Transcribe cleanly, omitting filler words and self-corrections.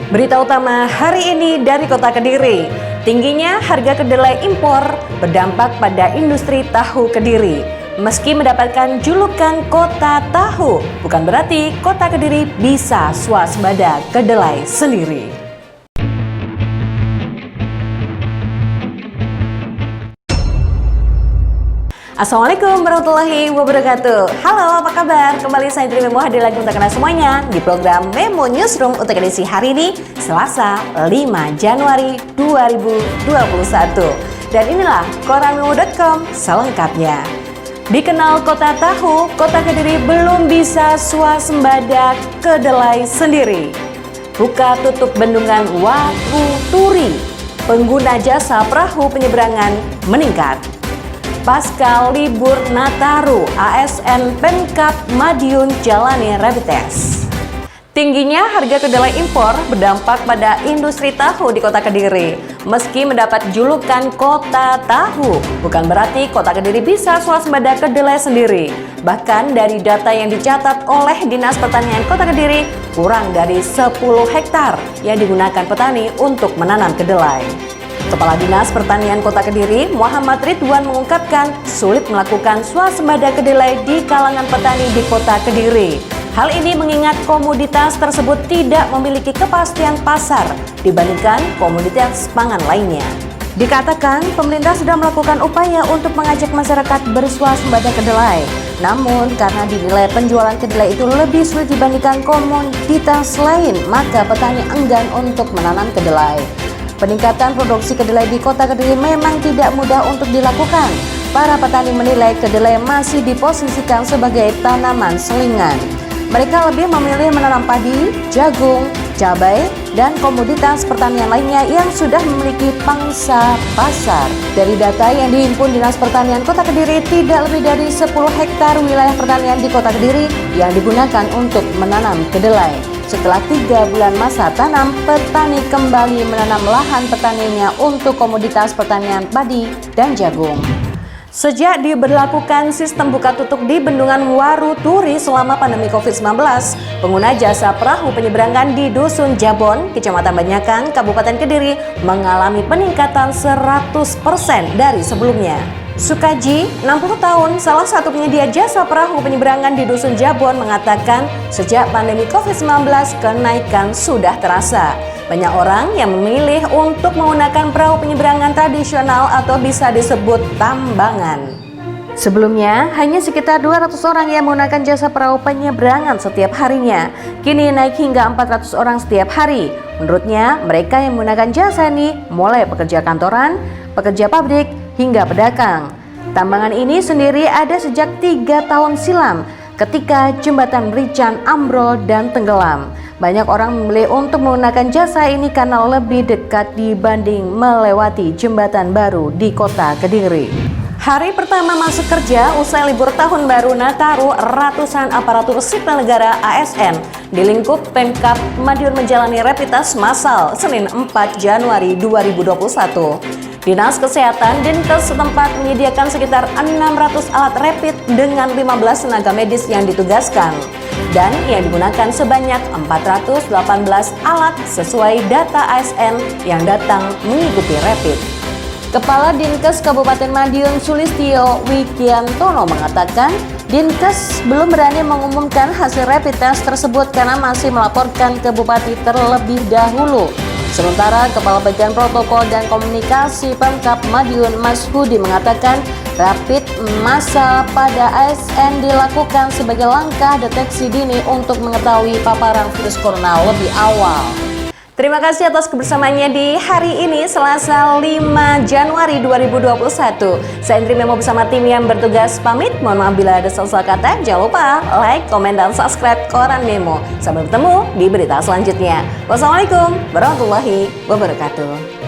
Berita utama hari ini dari Kota Kediri. Tingginya harga kedelai impor berdampak pada industri tahu Kediri. Meski mendapatkan julukan Kota Tahu, bukan berarti Kota Kediri bisa swasembada kedelai sendiri. Assalamualaikum warahmatullahi wabarakatuh. Halo, apa kabar? Kembali saya Tri Memo hadir lagi untuk Anda semuanya di program Memo Newsroom untuk edisi hari ini, Selasa 5 Januari 2021. Dan inilah koranmemo.com selengkapnya. Dikenal Kota Tahu, Kota Kediri belum bisa swasembada kedelai sendiri. Buka tutup bendungan Watuturi, pengguna jasa perahu penyeberangan meningkat. Pasca libur Nataru, ASN Pemkab Madiun jalani rapid test. Tingginya harga kedelai impor berdampak pada industri tahu di Kota Kediri. Meski mendapat julukan Kota Tahu, bukan berarti Kota Kediri bisa swasembada kedelai sendiri. Bahkan dari data yang dicatat oleh Dinas Pertanian Kota Kediri, kurang dari 10 hektar yang digunakan petani untuk menanam kedelai. Kepala Dinas Pertanian Kota Kediri, Muhammad Ridwan mengungkapkan sulit melakukan swasembada kedelai di kalangan petani di Kota Kediri. Hal ini mengingat komoditas tersebut tidak memiliki kepastian pasar dibandingkan komoditas pangan lainnya. Dikatakan pemerintah sudah melakukan upaya untuk mengajak masyarakat berswasembada kedelai. Namun karena dinilai penjualan kedelai itu lebih sulit dibandingkan komoditas lain, maka petani enggan untuk menanam kedelai. Peningkatan produksi kedelai di Kota Kediri memang tidak mudah untuk dilakukan. Para petani menilai kedelai masih diposisikan sebagai tanaman selingan. Mereka lebih memilih menanam padi, jagung, cabai, dan komoditas pertanian lainnya yang sudah memiliki pangsa pasar. Dari data yang dihimpun Dinas Pertanian Kota Kediri, tidak lebih dari 10 hektar wilayah pertanian di Kota Kediri yang digunakan untuk menanam kedelai. Setelah 3 bulan masa tanam, petani kembali menanam lahan petaninya untuk komoditas pertanian padi dan jagung. Sejak diberlakukan sistem buka tutup di Bendungan Watuturi selama pandemi COVID-19, pengguna jasa perahu penyeberangan di Dusun Jabon, Kecamatan Banyakan, Kabupaten Kediri mengalami peningkatan 100% dari sebelumnya. Sukaji, 60 tahun, salah satu penyedia jasa perahu penyeberangan di Dusun Jabon mengatakan sejak pandemi COVID-19 kenaikan sudah terasa. Banyak orang yang memilih untuk menggunakan perahu penyeberangan tradisional atau bisa disebut tambangan. Sebelumnya, hanya sekitar 200 orang yang menggunakan jasa perahu penyeberangan setiap harinya. Kini naik hingga 400 orang setiap hari. Menurutnya, mereka yang menggunakan jasa ini mulai pekerja kantoran, pekerja pabrik, hingga pedagang. Tambangan ini sendiri ada sejak 3 tahun silam ketika jembatan Rican ambrol dan tenggelam. Banyak orang memilih untuk menggunakan jasa ini karena lebih dekat dibanding melewati jembatan baru di Kota Kediri. Hari pertama masuk kerja usai libur tahun baru Nataru, ratusan aparatur sipil negara ASN di lingkup Pemkab Madiun menjalani rapid test massal Senin 4 Januari 2021. Dinas Kesehatan Dinkes setempat menyediakan sekitar 600 alat rapid dengan 15 tenaga medis yang ditugaskan. Dan yang digunakan sebanyak 418 alat sesuai data ASN yang datang mengikuti rapid. Kepala Dinkes Kabupaten Madiun Sulistyo Wikiantono mengatakan Dinkes belum berani mengumumkan hasil rapid test tersebut karena masih melaporkan ke Bupati terlebih dahulu. Sementara Kepala Bagian Protokol dan Komunikasi Pemkab Madiun Mas Hudi mengatakan rapid massal pada ASN dilakukan sebagai langkah deteksi dini untuk mengetahui paparan virus corona lebih awal. Terima kasih atas kebersamaannya di hari ini Selasa 5 Januari 2021. Saya Indri Memo bersama tim yang bertugas pamit. Mohon maaf bila ada salah kata. Jangan lupa like, komen, dan subscribe Koran Memo. Sampai bertemu di berita selanjutnya. Wassalamualaikum warahmatullahi wabarakatuh.